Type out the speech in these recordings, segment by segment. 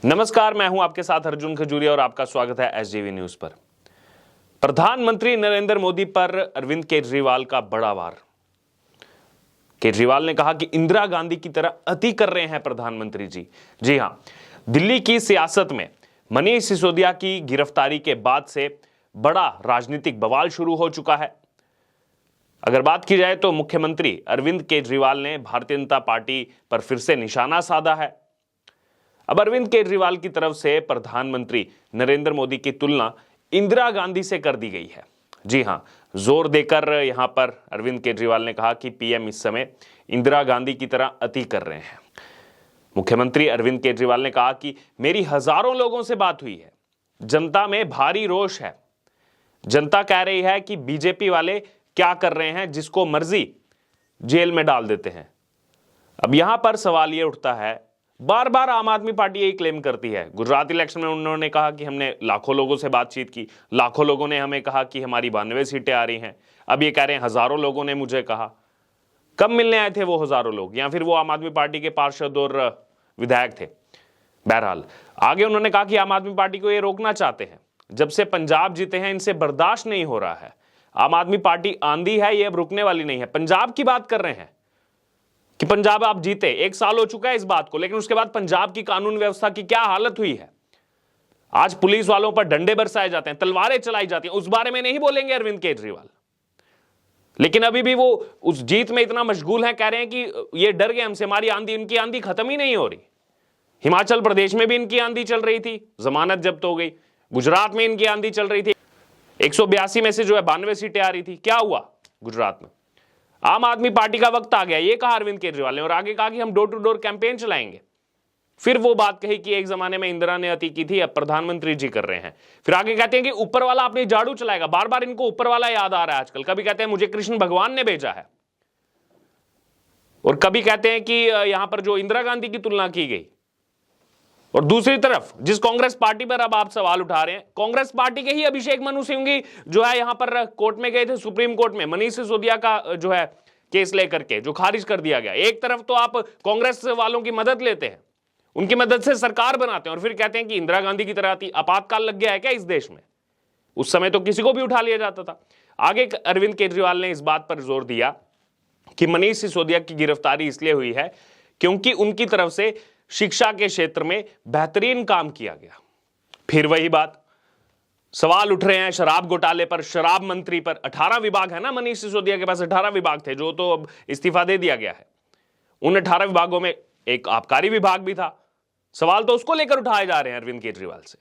नमस्कार, मैं हूं आपके साथ अर्जुन खजूरिया और आपका स्वागत है एसजीवी न्यूज पर। प्रधानमंत्री नरेंद्र मोदी पर अरविंद केजरीवाल का बड़ा वार। केजरीवाल ने कहा कि इंदिरा गांधी की तरह अति कर रहे हैं प्रधानमंत्री जी। जी हां, दिल्ली की सियासत में मनीष सिसोदिया की गिरफ्तारी के बाद से बड़ा राजनीतिक बवाल शुरू हो चुका है। अगर बात की जाए तो मुख्यमंत्री अरविंद केजरीवाल ने भारतीय जनता पार्टी पर फिर से निशाना साधा है। अब अरविंद केजरीवाल की तरफ से प्रधानमंत्री नरेंद्र मोदी की तुलना इंदिरा गांधी से कर दी गई है। जी हां, जोर देकर यहां पर अरविंद केजरीवाल ने कहा कि पीएम इस समय इंदिरा गांधी की तरह अति कर रहे हैं। मुख्यमंत्री अरविंद केजरीवाल ने कहा कि मेरी हजारों लोगों से बात हुई है, जनता में भारी रोष है। जनता कह रही है कि बीजेपी वाले क्या कर रहे हैं, जिसको मर्जी जेल में डाल देते हैं। अब यहां पर सवाल यह उठता है, बार बार आम आदमी पार्टी यही क्लेम करती है। गुजरात इलेक्शन में उन्होंने कहा कि हमने लाखों लोगों से बातचीत की, लाखों लोगों ने हमें कहा कि हमारी 92 सीटें आ रही हैं। अब ये कह रहे हैं हजारों लोगों ने मुझे कहा। कब मिलने आए थे वो हजारों लोग, या फिर वो आम आदमी पार्टी के पार्षद और विधायक थे? बहरहाल आगे उन्होंने कहा कि आम आदमी पार्टी को ये रोकना चाहते हैं। जब से पंजाब जीते हैं इनसे बर्दाश्त नहीं हो रहा है। आम आदमी पार्टी आंधी है, ये अब रुकने वाली नहीं है। पंजाब की बात कर रहे हैं कि पंजाब आप जीते, 1 साल हो चुका है इस बात को, लेकिन उसके बाद पंजाब की कानून व्यवस्था की क्या हालत हुई है। आज पुलिस वालों पर डंडे बरसाए जाते हैं, तलवारें चलाई जाती हैं। उस बारे में नहीं बोलेंगे अरविंद केजरीवाल, लेकिन अभी भी वो उस जीत में इतना मशगूल है, कह रहे हैं कि ये डर गए हमसे, हमारी आंधी, इनकी आंधी खत्म ही नहीं हो रही। हिमाचल प्रदेश में भी इनकी आंधी चल रही थी, जमानत जब्त हो गई। गुजरात में इनकी आंधी चल रही थी, 182 में से जो है 92 सीटें आ रही थी। क्या हुआ गुजरात में? आम आदमी पार्टी का वक्त आ गया, ये कहा अरविंद केजरीवाल ने। और आगे कहा कि हम डोर टू डोर कैंपेन चलाएंगे। फिर वो बात कही कि एक जमाने में इंदिरा ने अति की थी, अब प्रधानमंत्री जी कर रहे हैं। फिर आगे कहते हैं कि ऊपर वाला अपनी झाड़ू चलाएगा। बार बार इनको ऊपर वाला याद आ रहा है आजकल। कभी कहते हैं मुझे कृष्ण भगवान ने भेजा है, और कभी कहते हैं कि यहां पर जो इंदिरा गांधी की तुलना की गई। और दूसरी तरफ जिस कांग्रेस पार्टी पर अब आप सवाल उठा रहे हैं, कांग्रेस पार्टी के ही अभिषेक मनु सिंघवी जो है यहां पर कोर्ट में गए थे, सुप्रीम कोर्ट में, मनीष सिसोदिया का जो है केस लेकर के, जो खारिज कर दिया गया। एक तरफ तो आप कांग्रेस वालों की मदद लेते हैं, उनकी मदद से सरकार बनाते हैं, और फिर कहते हैं कि इंदिरा गांधी की तरह आपातकाल लग गया है क्या इस देश में? उस समय तो किसी को भी उठा लिया जाता था। आगे अरविंद केजरीवाल ने इस बात पर जोर दिया कि मनीष सिसोदिया की गिरफ्तारी इसलिए हुई है क्योंकि उनकी तरफ से शिक्षा के क्षेत्र में बेहतरीन काम किया गया। फिर वही बात, सवाल उठ रहे हैं शराब घोटाले पर, शराब मंत्री पर। 18 विभाग है ना मनीष सिसोदिया के पास, 18 विभाग थे, जो तो अब इस्तीफा दे दिया गया है। उन 18 विभागों में एक आबकारी विभाग भी था। सवाल तो उसको लेकर उठाए जा रहे हैं अरविंद केजरीवाल से।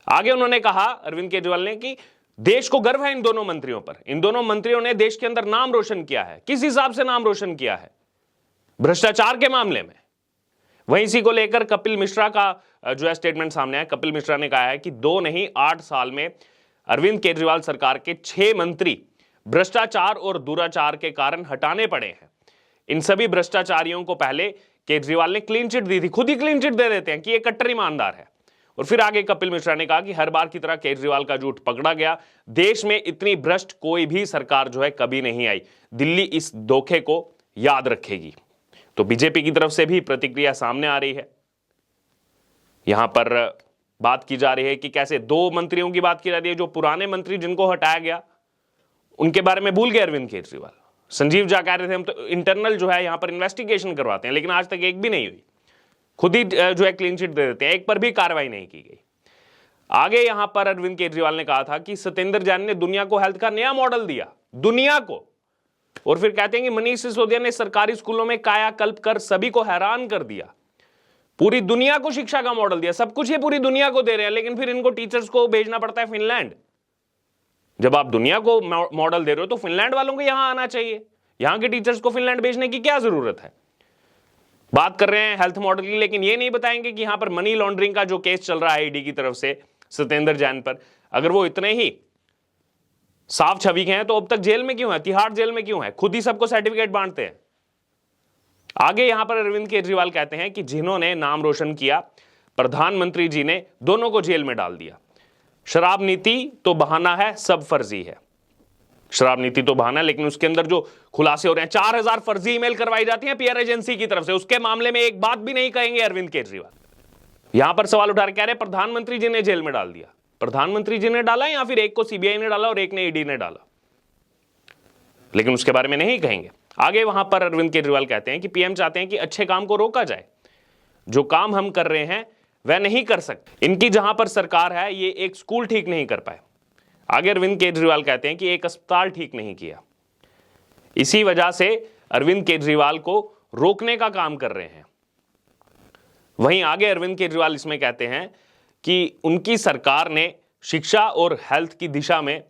आगे उन्होंने कहा अरविंद केजरीवाल ने कि देश को गर्व है इन दोनों मंत्रियों पर। इन दोनों मंत्रियों ने देश के अंदर नाम रोशन किया है। किस हिसाब से नाम रोशन किया है? भ्रष्टाचार के मामले में। वहीं इसी को लेकर कपिल मिश्रा का जो है स्टेटमेंट सामने आया। कपिल मिश्रा ने कहा है कि 2 नहीं 8 साल में अरविंद केजरीवाल सरकार के 6 मंत्री भ्रष्टाचार और दुराचार के कारण हटाने पड़े हैं। इन सभी भ्रष्टाचारियों को पहले केजरीवाल ने क्लीन चिट दी थी, खुद ही क्लीन चिट दे देते हैं कि ये कट्टर ईमानदार है। और फिर आगे कपिल मिश्रा ने कहा कि हर बार की तरह केजरीवाल का झूठ पकड़ा गया। देश में इतनी भ्रष्ट कोई भी सरकार जो है कभी नहीं आई। दिल्ली इस धोखे को याद रखेगी। तो बीजेपी की तरफ से भी प्रतिक्रिया सामने आ रही है। यहां पर बात की जा रही है कि कैसे 2 मंत्रियों की बात की जा रही है, जो पुराने मंत्री जिनको हटाया गया उनके बारे में भूल गए अरविंद केजरीवाल। संजीव झा कह रहे थे हम तो इंटरनल जो है यहां पर इन्वेस्टिगेशन करवाते हैं, लेकिन आज तक एक भी नहीं हुई। खुद ही जो है क्लीन चिट दे देते हैं, एक पर भी कार्रवाई नहीं की गई। आगे यहां पर अरविंद केजरीवाल ने कहा था कि सत्येंद्र जैन ने दुनिया को हेल्थ का नया मॉडल दिया, दुनिया को। और फिर कहते हैं कि मनीष सिसोदिया ने सरकारी स्कूलों में कायाकल्प कर सभी को हैरान कर दिया, पूरी दुनिया को शिक्षा का मॉडल दिया। सब कुछ ये पूरी दुनिया को दे रहे हैं, लेकिन फिर इनको टीचर्स को भेजना पड़ता है फिनलैंड। जब आप दुनिया को मॉडल दे रहे हो तो फिनलैंड वालों को यहां आना चाहिए। यहां के टीचर्स को फिनलैंड भेजने की क्या जरूरत है? बात कर रहे हैं हेल्थ मॉडल की, लेकिन ये नहीं बताएंगे कि यहां पर मनी लॉन्ड्रिंग का जो केस चल रहा है ईडी की तरफ से सत्येंद्र जैन पर, अगर वो इतने ही साफ छवि के हैं तो अब तक जेल में क्यों है, तिहाड़ जेल में क्यों है? खुद ही सबको सर्टिफिकेट बांटते हैं। आगे यहां पर अरविंद केजरीवाल कहते हैं कि जिन्होंने नाम रोशन किया, प्रधानमंत्री जी ने दोनों को जेल में डाल दिया। शराब नीति तो बहाना है, सब फर्जी है। शराब नीति तो बहाना है, लेकिन उसके अंदर जो खुलासे हो रहे हैं, 4000 फर्जी ईमेल करवाई जाती हैं पीआर एजेंसी की तरफ से, उसके मामले में एक बात भी नहीं कहेंगे अरविंद केजरीवाल। यहां पर सवाल उठा रहे, कह रहे प्रधानमंत्री जी ने जेल में डाल दिया। प्रधानमंत्री जी ने डाला या फिर एक को सीबीआई ने डाला और एक ने ईडी ने डाला, लेकिन उसके बारे में नहीं कहेंगे। आगे वहां पर अरविंद केजरीवाल कहते हैं कि पीएम चाहते हैं कि अच्छे काम को रोका जाए, जो काम हम कर रहे हैं वह नहीं कर सकते। इनकी जहां पर सरकार है, ये एक स्कूल ठीक नहीं कर पाए। आगे अरविंद केजरीवाल कहते हैं कि एक अस्पताल ठीक नहीं किया। इसी वजह से अरविंद केजरीवाल को रोकने का काम कर रहे हैं। वहीं आगे अरविंद केजरीवाल इसमें कहते हैं कि उनकी सरकार ने शिक्षा और हेल्थ की दिशा में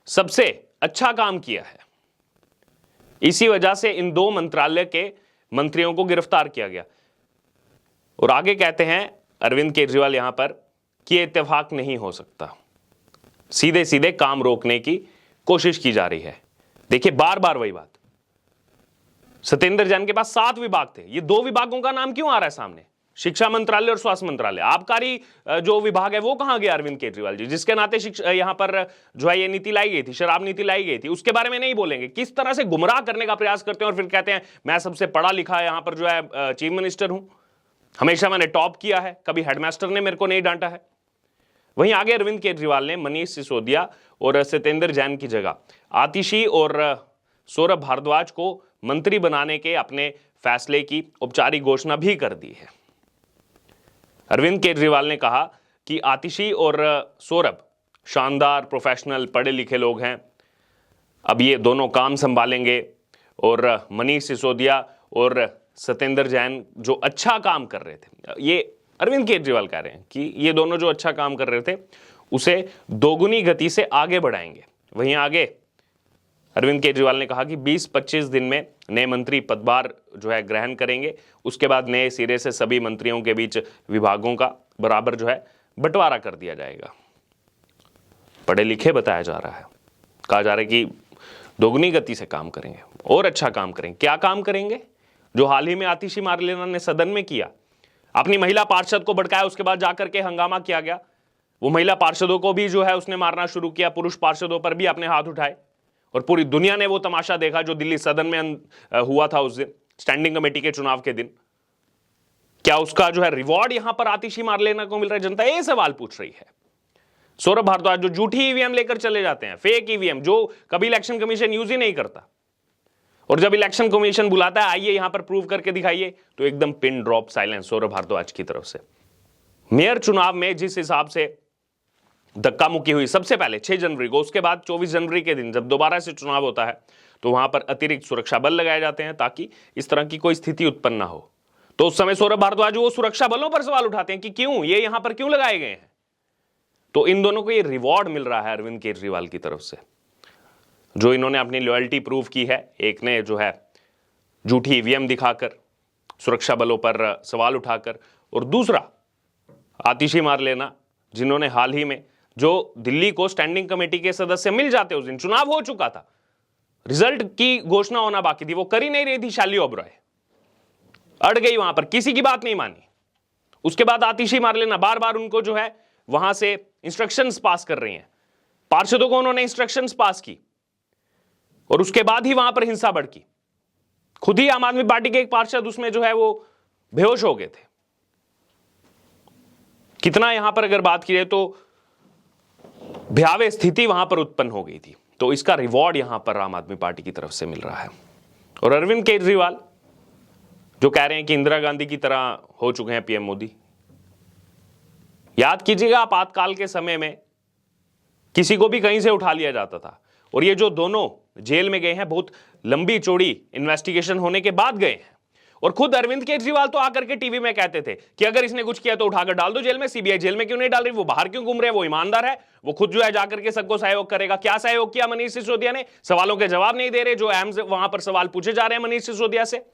सबसे अच्छा काम किया है। इसी वजह से इन दो मंत्रालय के मंत्रियों को गिरफ्तार किया गया। और आगे कहते हैं अरविंद केजरीवाल यहां पर कि यह इत्तेफाक नहीं हो सकता, सीधे सीधे काम रोकने की कोशिश की जा रही है। देखिए बार बार वही बात। सत्येंद्र जैन के पास 7 विभाग थे, ये 2 विभागों का नाम क्यों आ रहा है सामने? शिक्षा मंत्रालय और स्वास्थ्य मंत्रालय। आबकारी जो विभाग है वो कहां गया अरविंद केजरीवाल जी, जिसके नाते यहां पर जो है ये नीति लाई गई थी, शराब नीति लाई गई थी, उसके बारे में नहीं बोलेंगे। किस तरह से गुमराह करने का प्रयास करते हैं और फिर कहते हैं मैं सबसे पढ़ा लिखा यहां पर जो है चीफ मिनिस्टर हूं, हमेशा मैंने टॉप किया है, कभी हेडमास्टर ने मेरे को नहीं डांटा है। वहीं आगे अरविंद केजरीवाल ने मनीष सिसोदिया और सत्येंद्र जैन की जगह आतिशी और सौरभ भारद्वाज को मंत्री बनाने के अपने फैसले की औपचारिक घोषणा भी कर दी है। अरविंद केजरीवाल ने कहा कि आतिशी और सौरभ शानदार प्रोफेशनल पढ़े लिखे लोग हैं, अब ये दोनों काम संभालेंगे। और मनीष सिसोदिया और सत्येंद्र जैन जो अच्छा काम कर रहे थे, ये अरविंद केजरीवाल कह रहे हैं कि ये दोनों जो अच्छा काम कर रहे थे उसे दोगुनी गति से आगे बढ़ाएंगे। वहीं आगे अरविंद केजरीवाल ने कहा कि 20-25 दिन में नए मंत्री पदभार जो है ग्रहण करेंगे, उसके बाद नए सिरे से सभी मंत्रियों के बीच विभागों का बराबर जो है बंटवारा कर दिया जाएगा। पढ़े लिखे बताया जा रहा है, कहा जा रहा है कि दोगुनी गति से काम करेंगे और अच्छा काम करेंगे। क्या काम करेंगे? जो हाल ही में आतिशी मारलेना ने सदन में किया, अपनी महिला पार्षद को भड़काया, उसके बाद जाकर के हंगामा किया गया, वो महिला पार्षदों को भी जो है उसने मारना शुरू किया, पुरुष पार्षदों पर भी अपने हाथ उठाए और पूरी दुनिया ने वो तमाशा देखा जो दिल्ली सदन में हुआ था उस दिन, स्टैंडिंग कमेटी के चुनाव के दिन। क्या उसका जो है रिवॉर्ड यहां पर आतिशी मारलेना को मिल रहा है? जनता ये सवाल पूछ रही है। सौरभ भारद्वाज जो झूठी ईवीएम लेकर चले जाते हैं, फेक ईवीएम जो कभी इलेक्शन कमीशन यूज ही नहीं करता, और जब इलेक्शन कमीशन बुलाता है आइए यहां पर प्रूव करके दिखाइए, तो एकदम pin drop silence Saurabh Bhardwaj की तरफ से। मेयर चुनाव में जिस हिसाब से धक्का मुक्की हुई सबसे पहले 6 जनवरी को, उसके बाद 24 जनवरी के दिन जब दोबारा से चुनाव होता है तो वहां पर अतिरिक्त सुरक्षा बल लगाए जाते हैं ताकि इस तरह की कोई स्थिति उत्पन्न ना हो। तो उस समय सौरभ भारद्वाज वो सुरक्षा बलों पर सवाल उठाते हैं कि क्यों ये यहां पर क्यों लगाए गए हैं। तो इन दोनों को ये रिवॉर्ड मिल रहा है अरविंद केजरीवाल की तरफ से, जो इन्होंने अपनी लॉयल्टी प्रूव की है। एक ने जो है झूठी ईवीएम दिखाकर, सुरक्षा बलों पर सवाल उठाकर, और दूसरा आतिशी मारलेना जिन्होंने हाल ही में जो दिल्ली को स्टैंडिंग कमेटी के सदस्य मिल जाते, उस दिन चुनाव हो चुका था, रिजल्ट की घोषणा होना बाकी थी, वो कर ही नहीं रही थी शाली ओबरॉय, अड़ गई वहां पर, किसी की बात नहीं मानी। उसके बाद आतिशी मारलेना बार बार उनको जो है वहां से इंस्ट्रक्शंस पास कर रही हैं, पार्षदों को उन्होंने इंस्ट्रक्शंस पास की, और उसके बाद ही वहां पर हिंसा भड़की। खुद ही आम आदमी पार्टी के एक पार्षद उसमें जो है वो बेहोश हो गए थे। कितना यहां पर अगर बात की जाए तो भयावह स्थिति वहां पर उत्पन्न हो गई थी। तो इसका रिवॉर्ड यहां पर आम आदमी पार्टी की तरफ से मिल रहा है। और अरविंद केजरीवाल जो कह रहे हैं कि इंदिरा गांधी की तरह हो चुके हैं पीएम मोदी। याद कीजिएगा आपातकाल के समय में किसी को भी कहीं से उठा लिया जाता था, और ये जो दोनों जेल में गए हैं बहुत लंबी चौड़ी इन्वेस्टिगेशन होने के बाद गए हैं। और खुद अरविंद केजरीवाल तो आकर के टीवी में कहते थे कि अगर इसने कुछ किया तो उठाकर डाल दो जेल में, सीबीआई जेल में क्यों नहीं डाल रही, वो बाहर क्यों घूम रहे हैं, वो ईमानदार है, वो खुद जो है जाकर के सबको सहयोग करेगा। क्या सहयोग किया मनीष सिसोदिया ने? सवालों के जवाब नहीं दे रहे, जो अहम वहां पर सवाल पूछे जा रहे हैं मनीष सिसोदिया से,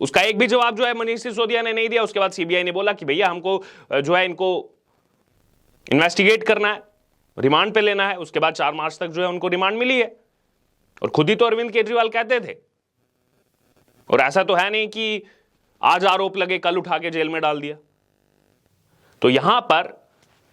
उसका एक भी जवाब जो है मनीष सिसोदिया ने नहीं दिया। उसके बाद सीबीआई ने बोला कि भैया हमको जो है इनको इन्वेस्टिगेट करना है, रिमांड पे लेना है। उसके बाद 4 मार्च तक जो है उनको रिमांड मिली है, और खुद ही तो अरविंद केजरीवाल कहते थे। और ऐसा तो है नहीं कि आज आरोप लगे कल उठा के जेल में डाल दिया। तो यहां पर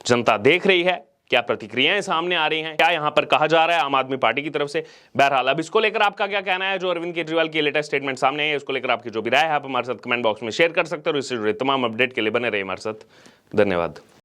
जनता देख रही है क्या प्रतिक्रियाएं सामने आ रही हैं, क्या यहां पर कहा जा रहा है आम आदमी पार्टी की तरफ से। बहरहाल अब इसको लेकर आपका क्या कहना है, जो अरविंद केजरीवाल की लेटेस्ट स्टेटमेंट सामने है, इसको लेकर आपकी जो भी राय है आप हमारे साथ कमेंट बॉक्स में शेयर कर सकते हो। इससे जुड़े तमाम अपडेट के लिए बने रहिए हमारे साथ। धन्यवाद।